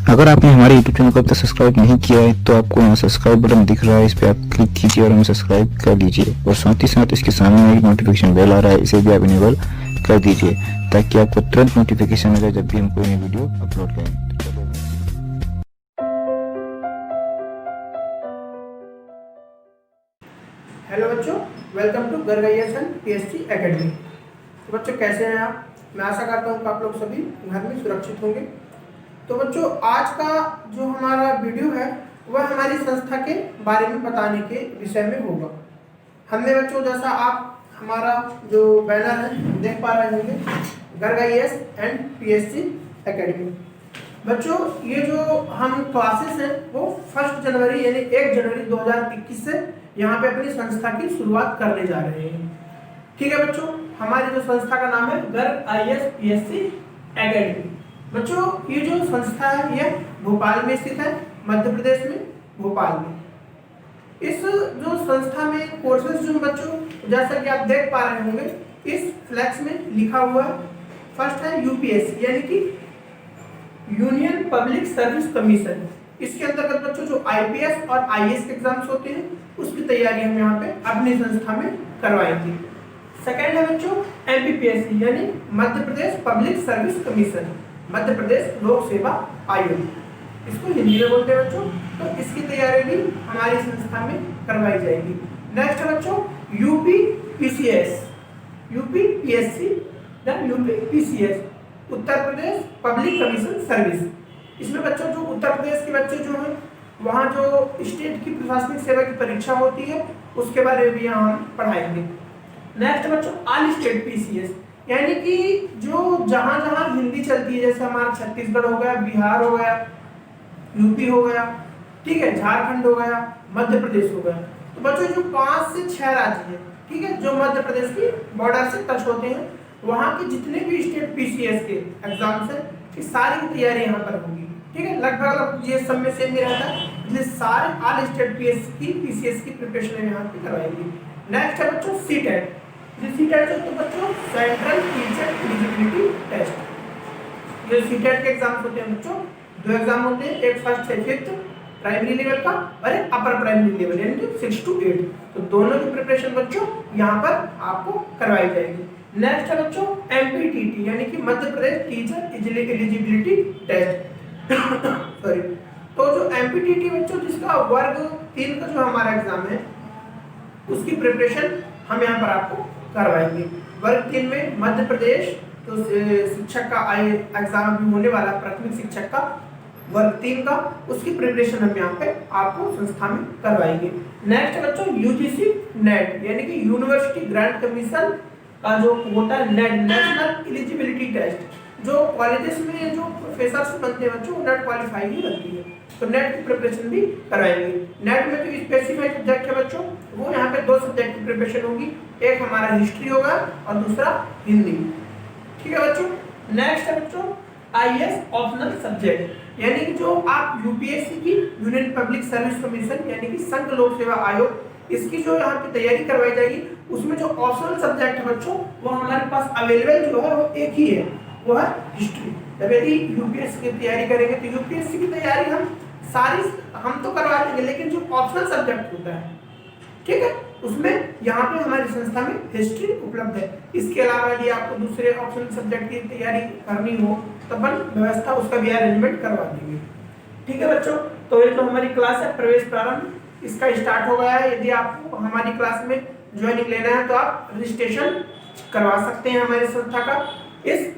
अगर आपने हमारे YouTube चैनल को अब तक सब्सक्राइब नहीं किया है तो आपको यहाँ सब्सक्राइब बटन दिख रहा है, इस पर आप क्लिक कीजिए और हमें सब्सक्राइब कर लीजिए। और साथ ही साथ इसके सामने एक नोटिफिकेशन बेल आ रहा है, इसे भी आप इनेबल कर दीजिए ताकि आपको तुरंत नोटिफिकेशन मिले जब भी हम कोई नई वीडियो अपलोड करें। हेलो बच्चों, welcome to Garg IAS PSC academy. तो बच्चों कैसे हैं आप? मैं आशा करता हूँ कि आप लोग सभी घर में सुरक्षित होंगे। तो बच्चों आज का जो हमारा वीडियो है वह हमारी संस्था के बारे में बताने के विषय में होगा। हमने बच्चों जैसा आप हमारा जो बैनर है देख पा रहे होंगे, गर्ग IAS PSC एकेडमी। बच्चों ये जो हम क्लासेस हैं वो 1 जनवरी यानी 1 जनवरी 2021 से यहाँ पे अपनी संस्था की शुरुआत करने जा रहे हैं। ठीक है बच्चों, हमारी जो संस्था का नाम है गर्ग IAS PSC एकेडमी। बच्चों ये जो संस्था है ये भोपाल में स्थित है, मध्य प्रदेश में भोपाल में। इस जो संस्था में कोर्सेज जो बच्चों जैसा कि आप देख पा रहे होंगे इस फ्लैक्स में लिखा हुआ है, फर्स्ट है UPSC यानी कि यूनियन पब्लिक सर्विस कमीशन। इसके अंतर्गत बच्चों जो IPS और IAS के एग्जाम्स होते हैं उसकी तैयारी हम यहाँ पे अपनी संस्था में करवाएंगे। सेकेंड है बच्चों MPPSC यानी Madhya Pradesh public service commission, Madhya Pradesh लोक सेवा आयोग, इसको हिंदी में बोलते हैं बच्चों। तो इसकी तैयारी भी हमारी संस्था में करवाई जाएगी। नेक्स्ट है बच्चों UPPSC then UPPCS Uttar Pradesh public commission service. इसमें बच्चों जो उत्तर प्रदेश के बच्चे जो हैं वहाँ जो स्टेट की प्रशासनिक सेवा की परीक्षा होती है उसके बारे में भी यहाँ हम पढ़ाएंगे। नेक्स्ट बच्चों ऑल स्टेट PCS यानी कि जो जहाँ जहाँ हिंदी चलती है, जैसे हमारा छत्तीसगढ़ हो गया, बिहार हो गया, यूपी हो गया, ठीक है, झारखंड हो गया, मध्य प्रदेश हो गया। तो बच्चों जो 5 से 6 राज्य है, ठीक है, जो मध्य प्रदेश की बॉर्डर से टच होते हैं, वहाँ के जितने भी स्टेट PCS के एग्जाम्स हैं कि सारी की तैयारी यहाँ पर होगी। ठीक है, लगभग ये सब में सेम ही रहता है, इसलिए सारे ऑल स्टेट PCS की प्रिपरेशन यहाँ पे करवाएंगे। नेक्स्ट है बच्चों CTET। CTET तो बच्चों सेंट्रल टीचर एलिजिबिलिटी टेस्ट। ये CTET के एग्जाम्स होते हैं बच्चों, 2 एग्जाम होते हैं, एक फर्स्ट से 5th प्राइमरी लेवल का और एक अपर प्राइमरी लेवल यानी कि 6 to 8। तो दोनों की प्रिपरेशन बच्चों यहाँ पर आपको करवाई जाएगी। नेक्स्ट है बच्चों MPTT यानी कि Madhya Pradesh teacher eligibility test sorry. तो जो MPTT बच्चों जिसका वर्ग 3 का जो हमारा एग्जाम है उसकी प्रिपरेशन हम यहाँ पर आपको करवाएंगे। वर्ग 3 में मध्य प्रदेश तो शिक्षक का एग्जाम भी होने वाला, प्राथमिक शिक्षक का वर्ग 3 का, उसकी प्रिपरेशन हम यहाँ पे आपको संस्था में करवाएंगे। नेक्स्ट बच्चों UGC नेट यानी कि यूनिवर्सिटी ग्रांट कमीशन का जो quota NET national eligibility test, जो कॉलेजेस में जो प्रोफेसर्स बनते हैं बच्चों नेट क्वालिफाई ही बनती है, तो नेट की प्रिपरेशन भी कराएंगे। नेट में जो स्पेसिफाइड सब्जेक्ट है बच्चों वो यहाँ पे 2 सब्जेक्ट की प्रिपरेशन होगी, एक हमारा हिस्ट्री होगा और दूसरा हिंदी। ठीक है बच्चों। नेक्स्ट है बच्चों IAS ऑप्शनल सब्जेक्ट यानी कि जो आप UPSC की यूनियन पब्लिक सर्विस कमीशन यानी कि संघ लोक सेवा आयोग, इसकी जो यहाँ पे तैयारी करवाई जाएगी उसमें जो ऑप्शनल सब्जेक्ट है बच्चों वो हमारे पास अवेलेबल जो है वो एक ही है, वो है हिस्ट्री। जब यदि UPSC की तैयारी करेंगे तो UPSC की तैयारी हम तो करवा देंगे, लेकिन जो ऑप्शनल सब्जेक्ट होता है, ठीक है, उसमें यहाँ पे हमारी संस्था में हिस्ट्री उपलब्ध है। इसके अलावा यदि आपको दूसरे ऑप्शनल सब्जेक्ट की तैयारी करनी हो तो अपन व्यवस्था उसका भी अरेंजमेंट करवा देंगे। ठीक है बच्चों, तो ये जो हमारी क्लास है प्रवेश प्रारंभ इसका स्टार्ट हो गया है। यदि आपको हमारी क्लास में ज्वाइनिंग लेना है तो आप रजिस्ट्रेशन करवा सकते हैं हमारी संस्था का। इस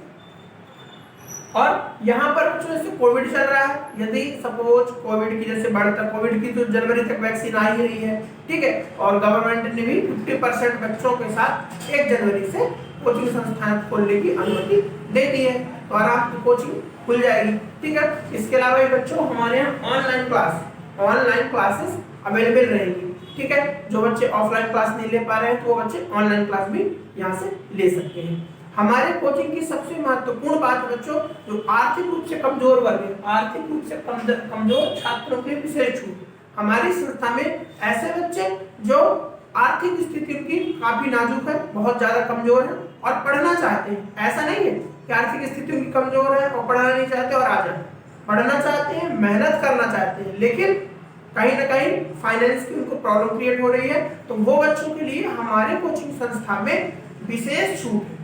और यहाँ पर बच्चों जैसे कोविड चल रहा है, यदि सपोज कोविड की जैसे बढ़ता, कोविड की तो जनवरी तक वैक्सीन आ ही रही है, ठीक है, और गवर्नमेंट ने भी 50% बच्चों के साथ 1 जनवरी से कोचिंग संस्थान खोलने की अनुमति दे दी है, तो आराम से कोचिंग खुल जाएगी। ठीक है, इसके अलावा बच्चों हमारे यहाँ ऑनलाइन क्लासेस अवेलेबल रहेगी। ठीक है, जो बच्चे ऑफलाइन क्लास नहीं ले पा रहे हैं तो वो बच्चे ऑनलाइन क्लास भी यहाँ से ले सकते हैं। हमारे कोचिंग की सबसे महत्वपूर्ण बात बच्चों जो आर्थिक रूप से कमजोर वर्ग है, आर्थिक रूप से कमजोर छात्रों के विशेष छूट। हमारी संस्था में ऐसे बच्चे जो आर्थिक स्थिति उनकी काफी नाजुक है, बहुत ज्यादा कमजोर है और पढ़ना चाहते हैं, ऐसा नहीं है कि आर्थिक स्थिति उनकी कमजोर है और पढ़ना नहीं चाहते और आ जाए, पढ़ना चाहते हैं, मेहनत करना चाहते हैं, लेकिन कहीं ना कहीं फाइनेंस की उनको प्रॉब्लम क्रिएट हो रही है, तो वो बच्चों के लिए हमारे कोचिंग संस्था में विशेष छूट है।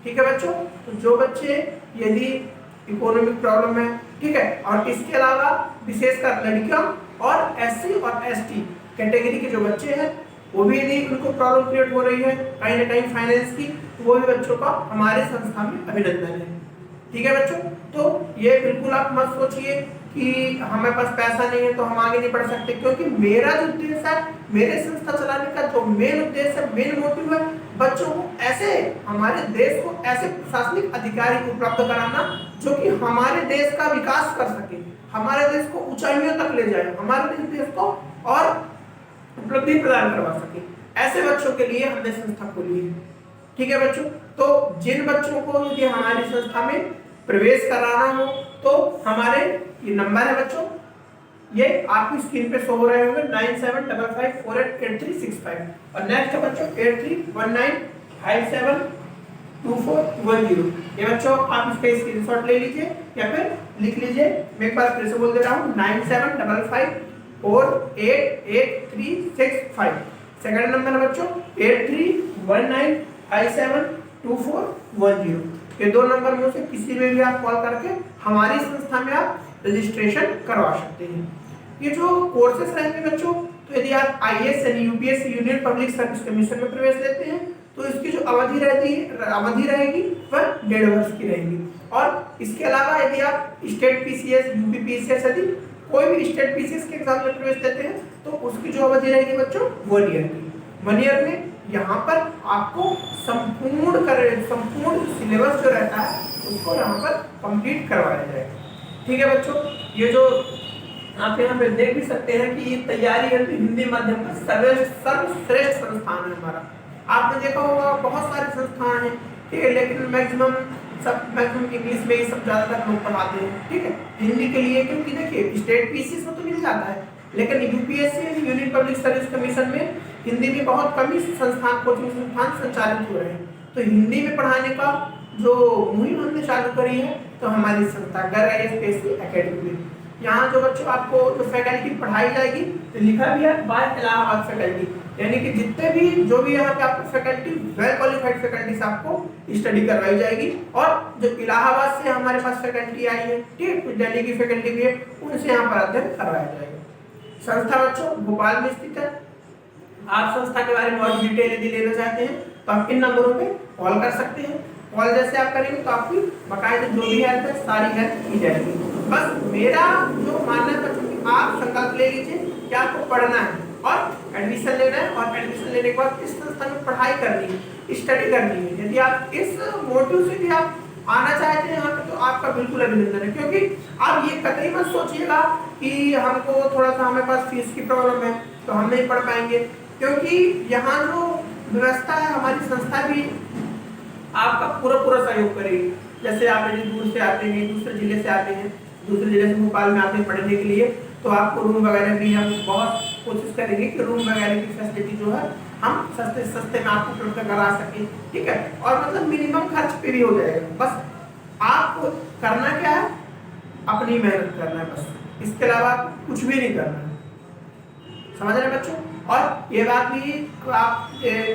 ठीक है बच्चों, तो जो बच्चे यदि इकोनॉमिक प्रॉब्लम है, ठीक है, और इसके अलावा विशेषकर लड़कियों और एससी और एसटी कैटेगरी के जो बच्चे हैं वो भी यदि उनको प्रॉब्लम क्रिएट हो रही है कहीं ना कहीं फाइनेंस की, तो वो भी बच्चों का हमारे संस्था में अभिनंदन है। ठीक है बच्चों, तो ये बिल्कुल आप मत सोचिए कि हमें पास पैसा नहीं है तो हम आगे नहीं बढ़ सकते, क्योंकि मेरा जो उद्देश्य है, मेरे संस्था चलाने का जो मेन उद्देश्य है, मेन मोटिव है, बच्चों को ऐसे, हमारे देश को ऐसे प्रशासनिक अधिकारी उपलब्ध कराना जो कि हमारे देश का विकास कर सके, हमारे देश को ऊंचाइयों तक ले जाए, हमारे देश को और उपलब्धि प्रदान करवा सके। ऐसे बच्चों के लिए हमने संस्था खोली है। ठीक है बच्चों, तो जिन बच्चों को यदि हमारी संस्था में प्रवेश कराना हो तो हमारे ये नंबर है बच्चों, ये आपकी स्क्रीन पे शो हो रहे होंगे 9755488365 और नेक्स्ट है बच्चों 8319572410। ये बच्चों आप इसका स्क्रीनशॉट ले लीजिए या फिर लिख लीजिए। मैं एक बार फिर से बोल दे रहा हूँ 9755488365। सेकंड नंबर है बच्चों 8319572410। ये दो नंबर में से किसी में भी आप कॉल करके हमारी संस्था में आप रजिस्ट्रेशन करवा सकते हैं। ये जो कोर्सेस रहेंगे बच्चों, तो यदि आप आईएएस यानी UPSC union public service commission में प्रवेश लेते हैं तो इसकी जो अवधि रहेगी वह 1.5 वर्ष की रहेगी। और इसके अलावा यदि आप स्टेट पीसीएस, यूपी पीसीएस यदि कोई भी स्टेट पीसीएस के एग्जाम में प्रवेश लेते हैं तो उसकी जो अवधि रहेगी बच्चों 1 ईयर की। 1 ईयर में यहाँ पर आपको संपूर्ण सिलेबस जो रहता है उसको यहाँ पर कंप्लीट करवाया जाएगा। ठीक है बच्चों, ये जो आप यहाँ पे देख भी सकते हैं कि तैयारी हिंदी माध्यम का सर्वश्रेष्ठ संस्थान है हमारा। आपने देखा होगा बहुत सारे संस्थान हैं, ठीक है, लेकिन मैक्सिमम इंग्लिश में ही सब ज्यादातर लोग पढ़ाते हैं। ठीक है, हिंदी के लिए क्योंकि देखिए स्टेट पीसीएस में तो मिल जाता है, लेकिन UPSC union public service commission में हिंदी में बहुत कम ही संस्थान कोचिंग संस्थान संचालित हो रहे हैं। तो हिंदी में पढ़ाने का जो मुहिम हमने चालू करी है तो हमारी संस्था GRISPSC एकेडमी में यहाँ जो बच्चों आपको जो फैकल्टी पढ़ाई जाएगी तो लिखा भी है बाय इलाहाबाद फैकल्टी, यानी कि जितने भी जो भी यहाँ पे आपको फैकल्टी वेल क्वालिफाइड फैकल्टी से आपको स्टडी करवाई जाएगी। और जो इलाहाबाद से हमारे पास फैकल्टी आई है, ठीक है, कुछ दिल्ली की फैकल्टी भी है, उनसे यहाँ पर अध्ययन करवाया जाएगा। संस्था बच्चों भोपाल में स्थित है। आप संस्था के बारे में और डिटेल यदि लेना चाहते हैं तो आप इन नंबरों पे कॉल कर सकते हैं। कॉल जैसे आप करेंगे तो आपकी बाकायदा जो भी हेल्प है सारी हेल्प की जाएगी। बस मेरा जो मानना है बच्चों कि आप संकल्प ले लीजिए कि आपको पढ़ना है और एडमिशन लेना है, और एडमिशन लेने के बाद इस संस्था में पढ़ाई करनी है, स्टडी करनी है। यदि आप इस मोटिव से भी आप आना चाहते हैं यहाँ पे तो आपका बिल्कुल अभिनंदन है, क्योंकि आप ये कतई मत सोचिएगा कि हमको थोड़ा सा हमें पास फीस की प्रॉब्लम है तो हम नहीं पढ़ पाएंगे, क्योंकि यहाँ जो व्यवस्था है हमारी संस्था भी आपका पूरा सहयोग करेगी। जैसे आप यदि दूर से आते हैं, दूसरे जिले से आते हैं, दूसरे जिले से भोपाल में आते हैं पढ़ने के लिए, तो आपको रूम वगैरह भी हम बहुत कोशिश करेंगे कि रूम वगैरह की फैसिलिटी जो है हम सस्ते में आपको उपलब्ध करा सकें। ठीक है, और मतलब मिनिमम खर्च पे भी हो जाएगा। बस आपको करना क्या है, अपनी मेहनत करना है, बस इसके अलावा कुछ भी नहीं करना है। समझ रहे बच्चों? और ये बात भी आप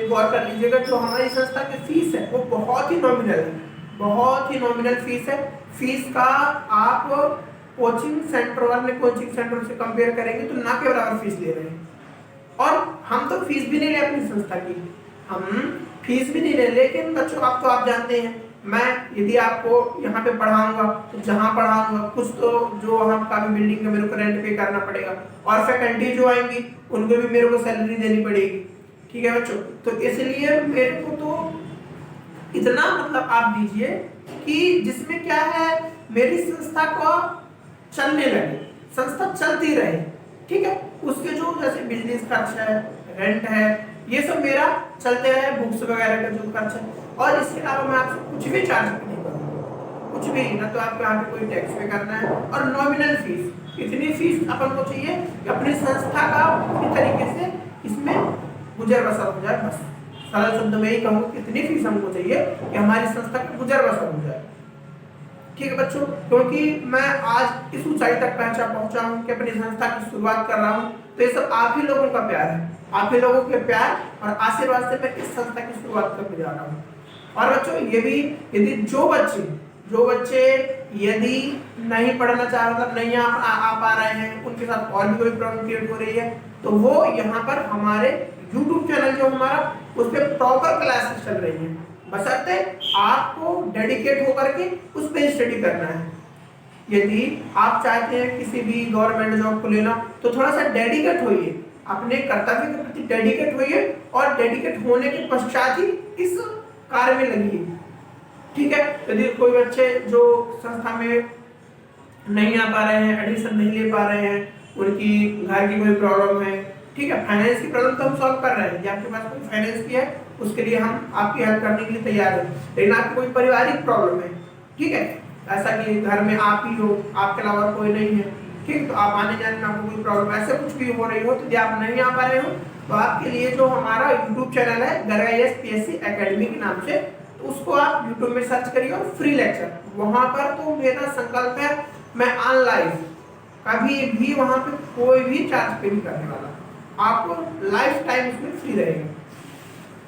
गौर कर लीजिएगा, जो हमारी संस्था की फीस है वो बहुत ही नॉमिनल है, बहुत ही नॉमिनल फीस है। फीस का आप कोचिंग सेंटर वाले कोचिंग सेंटर से कंपेयर करेंगे तो ना के बराबर फीस ले रहे हैं। और हम तो फीस भी नहीं ले अपनी संस्था की, हम फीस भी नहीं ले, लेकिन बच्चों आप जानते हैं मैं यदि आपको यहाँ पे पढ़ाऊंगा तो जहाँ पढ़ाऊंगा कुछ तो जो वहाँ का भी बिल्डिंग का मेरे को रेंट पे करना पड़ेगा, और फैकल्टी जो आएंगी उनको भी मेरे को सैलरी देनी पड़ेगी। ठीक है बच्चों, तो इसलिए मेरे को तो इतना मतलब आप दीजिए कि जिसमें क्या है मेरी संस्था को चलने लगे, संस्था चलती रहे। ठीक है, उसके जो जैसे बिजनेस खर्च है, रेंट है, ये सब मेरा चलते रहे, बुक्स वगैरह का जो खर्च है, और इसके अलावा मैं आपसे कुछ भी चार्ज नहीं करूँगा, कुछ भी ना। तो आपको यहाँ पे कोई टैक्स पे करना है, और नॉमिनल फीस इतनी फीस अपन को चाहिए कि अपनी संस्था का पूरी तरीके से इसमें गुजर बसर हो जाए। बस सरल शब्द में ही कहूँ, कितनी फीस हमको चाहिए कि हमारी संस्था का गुजर बसर हो जाए। ठीक है बच्चों, क्योंकि मैं आज इस ऊंचाई तक पहुंचा हूं कि अपनी संस्था की शुरुआत कर रहा हूं, तो ये सब आप ही लोगों का प्यार है, आप ही लोगों के प्यार और आशीर्वाद से मैं इस संस्था की शुरुआत करने जा रहा हूं। और बच्चों ये भी, यदि जो बच्चे यदि नहीं पढ़ना चाह, मतलब नहीं आ पा रहे हैं, उनके साथ और भी कोई प्रॉब्लम क्रिएट हो रही है, तो वो यहाँ पर हमारे YouTube चैनल जो हमारा, उस पर प्रॉपर क्लासेस चल रही है, बशर्ते आपको डेडिकेट होकर के उस पर स्टडी करना है। यदि आप चाहते हैं किसी भी गवर्नमेंट जॉब को लेना, तो थोड़ा सा डेडिकेट होइए, अपने कर्तव्य के प्रति डेडिकेट होइए और डेडिकेट होने के पश्चात ही इस कार्य में लगिए। ठीक है, यदि कोई बच्चे जो संस्था में नहीं आ पा रहे हैं, एडमिशन नहीं ले पा रहे हैं, उनकी घर की कोई प्रॉब्लम है, ठीक है, फाइनेंस की प्रॉब्लम तो हम सॉल्व कर रहे हैं, यदि आपके पास कोई फाइनेंस की है उसके लिए हम आपकी हेल्प करने के लिए तैयार हैं। लेकिन आपकी कोई पारिवारिक प्रॉब्लम है, ठीक है, ऐसा कि घर में आप ही हो, आपके अलावा कोई नहीं है, ठीक, तो आप आने जाने में आपको कोई प्रॉब्लम ऐसे कुछ भी हो रही हो, तो यदि आप नहीं आ पा रहे हो, तो आपके लिए जो हमारा यूट्यूब चैनल है गर्गा IAS PSC एकेडमी के नाम से, तो उसको आप यूट्यूब में सर्च करिए और फ्री लेक्चर, वहां पर तो मेरा संकल्प है मैं ऑनलाइन कभी भी वहां पे कोई भी चार्ज पे नहीं करने वाला, आपको लाइफ टाइम उसमें फ्री रहेगा,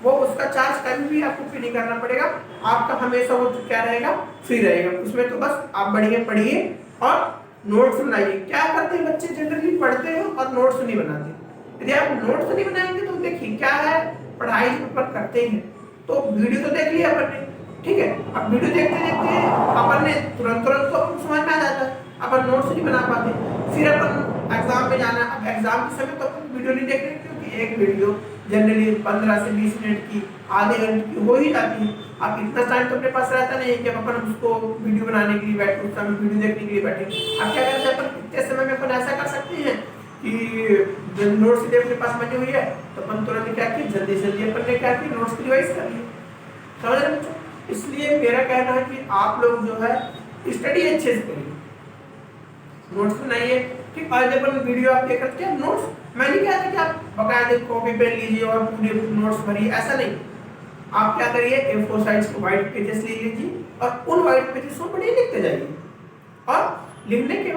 वो उसका चार्ज कभी भी आपको पे नहीं करना पड़ेगा, आपका हमेशा वो क्या रहेगा, फ्री रहेगा। उसमें तो बस आप बढ़िया पढ़िए और नोट्स बनाइए। क्या करते हैं बच्चे, जनरली पढ़ते हैं और नोट्स नहीं बनाते। यदि आप नोट्स नहीं बनाएंगे तो देखिए क्या है, पढ़ाई पेपर करते हैं तो वीडियो तो देख लिया अपन ने, ठीक है, अब वीडियो देखते देखते अपन ने तुरंत तो समझ में आ जाता है, अपन नोट्स नहीं बना पाते, फिर अपन एग्जाम में जाना, अब एग्जाम के समय तो अपन वीडियो नहीं देख रहे, क्योंकि एक वीडियो जनरली 15 से 20 मिनट की, आधे घंटे की हो ही जाती है। अब इतना टाइम तो अपने पास रहता नहीं है कि अपन उसको वीडियो बनाने के लिए बैठे, उस समय वीडियो देखने के लिए बैठे। अब क्या करते हैं अपन, इतने समय में अपन ऐसा कर सकते हैं कि नोट्स यदि अपने पास बनी हुई है तो अपन तुरंत क्या किया, जल्दी जल्दी अपन ने क्या किया, नोट्स की रिवाइज कर ली, समझ रहे बच्चों। इसलिए मेरा कहना है कि आप लोग जो है स्टडी अच्छे से करिए, नोट्स बनाइए, ठीक, और जब अपन वीडियो आप देख करके नोट्स, मैं नहीं कहता कि आप बकायदे कॉपी पेन लीजिए और पूरे नोट्स भरिए, ऐसा नहीं, आप क्या करिए, A4 साइज के व्हाइट पेजेस ले लीजिए और उन व्हाइट पेजेस को बढ़िया लिखते जाइए, और लिखने के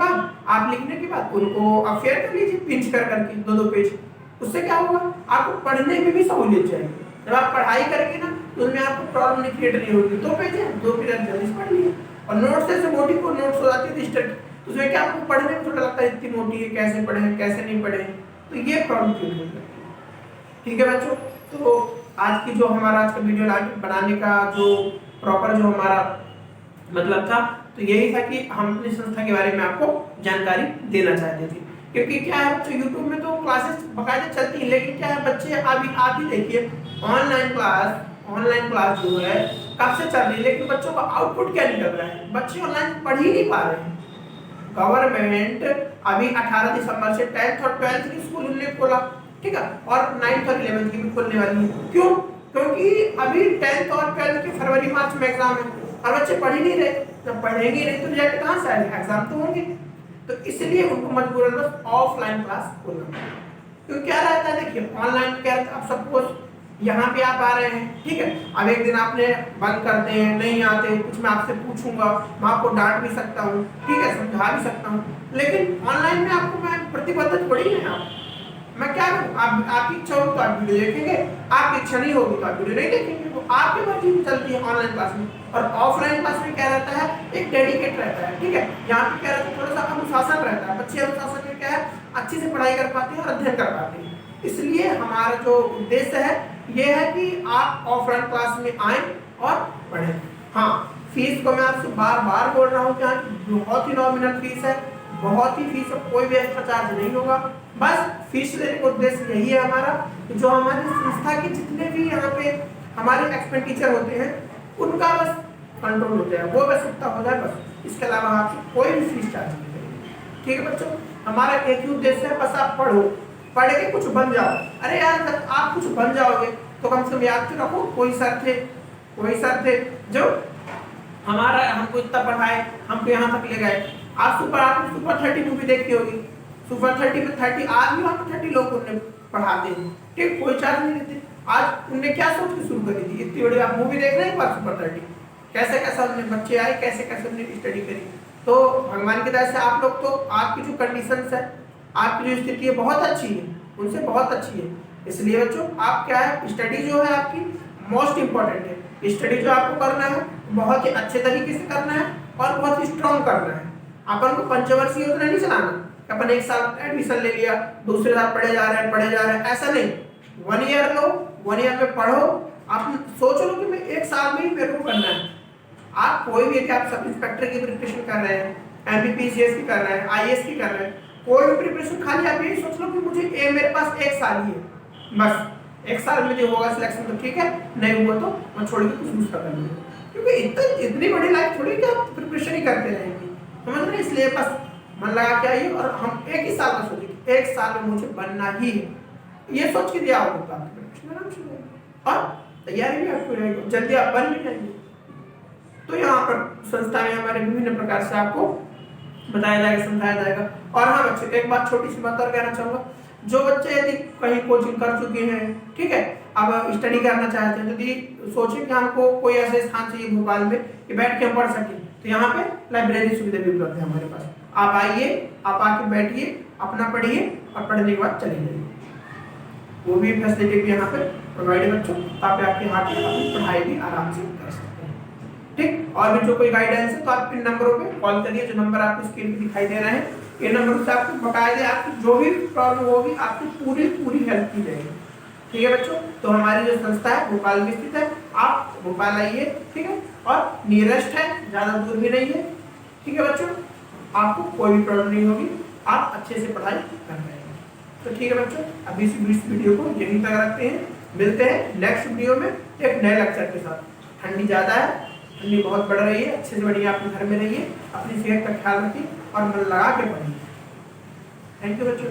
बाद उनको आप शेयर कर लीजिए पिंच कर करके 2-2 पेज, उससे क्या होगा, आपको पढ़ने में भी सहूलियत जाएगी। जब आप पढ़ाई करेंगे ना तो उसमें आपको प्रॉब्लम नहीं क्रिएट नहीं होगी, 2 पेज है, 2 पेज जल्दी से पढ़ लिए, और नोट्स से मोटी को नोट्स हो जाती है डिस्ट्रक्ट, तो उसमें क्या आपको पढ़ने में थोड़ा लगता है इतनी मोटी है, कैसे पढ़ें कैसे नहीं पढ़ें, तो ये प्रॉब्लम क्रिएट हो जाती है। ठीक है बच्चों, तो आज की जो हमारा आज का वीडियो बनाने का जो प्रॉपर जो हमारा मतलब था, तो यही था कि हम अपनी संस्था के बारे में आपको जानकारी देना चाहते थे, क्योंकि क्या है बच्चों, यूट्यूब में तो क्लासेस बकायदे चलती है, लेकिन क्या है बच्चे अभी आप ही देखिए ऑनलाइन क्लास जो है कब से चल रही है, लेकिन बच्चों का आउटपुट क्या निकल रहा है, बच्चे ऑनलाइन पढ़ ही नहीं पा रहे हैं। गवर्नमेंट अभी 18 दिसंबर से 10th और 12th की स्कूल उन्होंने खोला, ठीक है, और 9th और 11th की भी खोलने वाली है। क्यों? क्योंकि अभी 10th और 12th के फरवरी मार्च में एग्जाम है और बच्चे पढ़ ही नहीं रहे, जब पढ़ेंगे नहीं तो रिजल्ट कहाँ से आएगा, एग्जाम तो होंगे, तो इसलिए उनको मजबूरन बस ऑफलाइन क्लास खोलना। क्योंकि क्या रहता है, देखिए ऑनलाइन क्या रहता है, अब सपोज यहाँ पे आप आ रहे हैं, ठीक है, अब एक दिन आपने बंद करते हैं, नहीं आते, कुछ मैं आपसे पूछूंगा, मैं आपको डांट भी सकता हूँ, ठीक है, समझा भी सकता हूँ, लेकिन ऑनलाइन में आपको मैं प्रतिबद्ध थोड़ी है, आप मैं क्या करूँ, आपकी इच्छा होगी तो आप वीडियो देखेंगे, आपकी इच्छा नहीं होगी तो आप वीडियो नहीं देखेंगे, वो आपकी मर्जी में चलती है ऑनलाइन क्लास में। और ऑफलाइन क्लास में क्या रहता है, एक डेडिकेट रहता है, ठीक है, यहाँ पे क्या रहता है, थोड़ा सा अनुशासन रहता है, बच्चे अनुशासन में क्या है, अच्छे से पढ़ाई कर पाते हैं और अध्ययन कर पाते हैं। इसलिए हमारा जो उद्देश्य है ये है कि आप ऑफलाइन क्लास में आए और पढ़ें। हाँ, फीस को मैं आपसे बार बार बोल रहा हूँ कि बहुत ही नॉमिनल फीस है, बहुत ही फीस है, कोई भी एक्स्ट्रा चार्ज नहीं होगा। बस फीस लेने का उद्देश्य यही है हमारा, जो हमारी संस्था के जितने भी यहाँ पे हमारे एक्सपेंडिचर होते हैं उनका बस कंट्रोल हो जाए, वो बस इतना हो जाए बस, इसके अलावा आपसे कोई भी फीस चार्ज नहीं करेंगे। ठीक है बच्चों, हमारा एक ही उद्देश्य है, बस आप पढ़ो, पढ़ के कुछ बन जाओ। अरे यार, जब आप कुछ बन जाओगे तो कम से कम याद तो रखो, कोई सर थे जो हमारा हमको इतना पढ़ाए, हमको यहाँ तक ले गए। आपने सुपर 30 मूवी देखी होगी, सुपर 30 में 30 आज भी वहाँ पे 30 लोग उन्हें पढ़ाते हैं, ठीक, कोई चार्ज नहीं लेते। आज उनने क्या सोच के शुरू करी थी, इतनी बड़ी आप मूवी देख रहे हैं सुपर 30, कैसे कैसे उनने बच्चे आए, कैसे कैसे उन्होंने स्टडी करी। तो भगवान की दया से आप लोग तो आपकी जो कंडीशंस है, आपकी जो स्थिति है बहुत अच्छी है, उनसे बहुत अच्छी है। इसलिए बच्चों आप क्या है, स्टडी जो है आपकी मोस्ट इंपॉर्टेंट है। स्टडी जो आपको करना है बहुत ही अच्छे तरीके से करना है और बहुत ही स्ट्रॉन्ग करना है। अपन को पंचवर्षीय योजना नहीं चलाना, अपन एक साल एडमिशन ले लिया, दूसरे साल पढ़े जा रहे हैं, ऐसा नहीं। 1 ईयर लो, 1 ईयर में पढ़ो। आप सोच लो कि मैं एक साल में ही मेरे को करना है। आप कोई भी, आप सब इंस्पेक्टर की प्रिपरेशन कर रहे हैं, एमपीपीसीएस की कर रहे हैं, आईएएस की कर रहे हैं, कोई भी प्रिपरेशन, खाली आप यही सोच लो कि मुझे मेरे पास 1 साल ही है, बस 1 साल में जो होगा सिलेक्शन तो ठीक है, नहीं हुआ तो मैं छोड़ के कुछ दूसरा कर लूँगा। क्योंकि इतनी बड़ी लाइफ थोड़ी कि आप प्रिपरेशन ही करते रहेंगे, समझ रहे। इसलिए बस मन लगा के आइए और हम एक ही साल का सोचिए, 1 साल में मुझे बनना ही है, ये सोच के दिया होगा तो आपकी प्रिपरेशन आराम से होगी और तैयारी भी आपको रहेगी, जल्दी आप बन भी जाएंगे। तो यहाँ पर संस्था में हमारे विभिन्न प्रकार से आपको बताया जाएगा, समझाया जाएगा। और हाँ बच्चों, एक बात, छोटी सी बात और कहना चाहूँगा, जो बच्चे यदि कहीं कोचिंग कर चुके हैं, ठीक है, अब स्टडी करना चाहते हैं, यदि सोचें कि हमको कोई ऐसे स्थान चाहिए भोपाल में कि बैठ के हम पढ़ सकें, तो यहाँ पे लाइब्रेरी सुविधा भी उपलब्ध है हमारे पास। आप आइए, आप आके बैठिए, अपना पढ़िए और पढ़ने के बाद चले जाइए। वो भी फैसिलिटी भी यहाँ पे प्रोवाइड है बच्चों, तो आप आके यहाँ पे अपनी पढ़ाई भी आराम से कर सकते हैं, ठीक। और भी जो कोई गाइडेंस है तो आप इन नंबरों पे कॉल करिए, जो नंबर आपको स्क्रीन पे दिखाई दे रहे हैं, ये नंबर से आपको बकायदे आपकी जो भी प्रॉब्लम होगी आपकी पूरी हेल्प की जाएगी, ठीक है बच्चों। तो हमारी जो संस्था है भोपाल में स्थित है, आप भोपाल आइए, ठीक है, और नियरेस्ट है, ज़्यादा दूर भी नहीं है, ठीक है बच्चों। आपको कोई भी प्रॉब्लम नहीं होगी, आप अच्छे से पढ़ाई कर पाएंगे। तो ठीक है बच्चों, अभी इस वीडियो को यहीं तक रखते हैं, मिलते हैं नेक्स्ट वीडियो में एक नए लेक्चर के साथ। ठंडी ज़्यादा है, ठंडी बहुत बढ़ रही है, अच्छे से बढ़िया अपने घर में रहिए, अपनी सेहत का ख्याल रखिए और मन लगा के पढ़िए। थैंक यू बच्चों।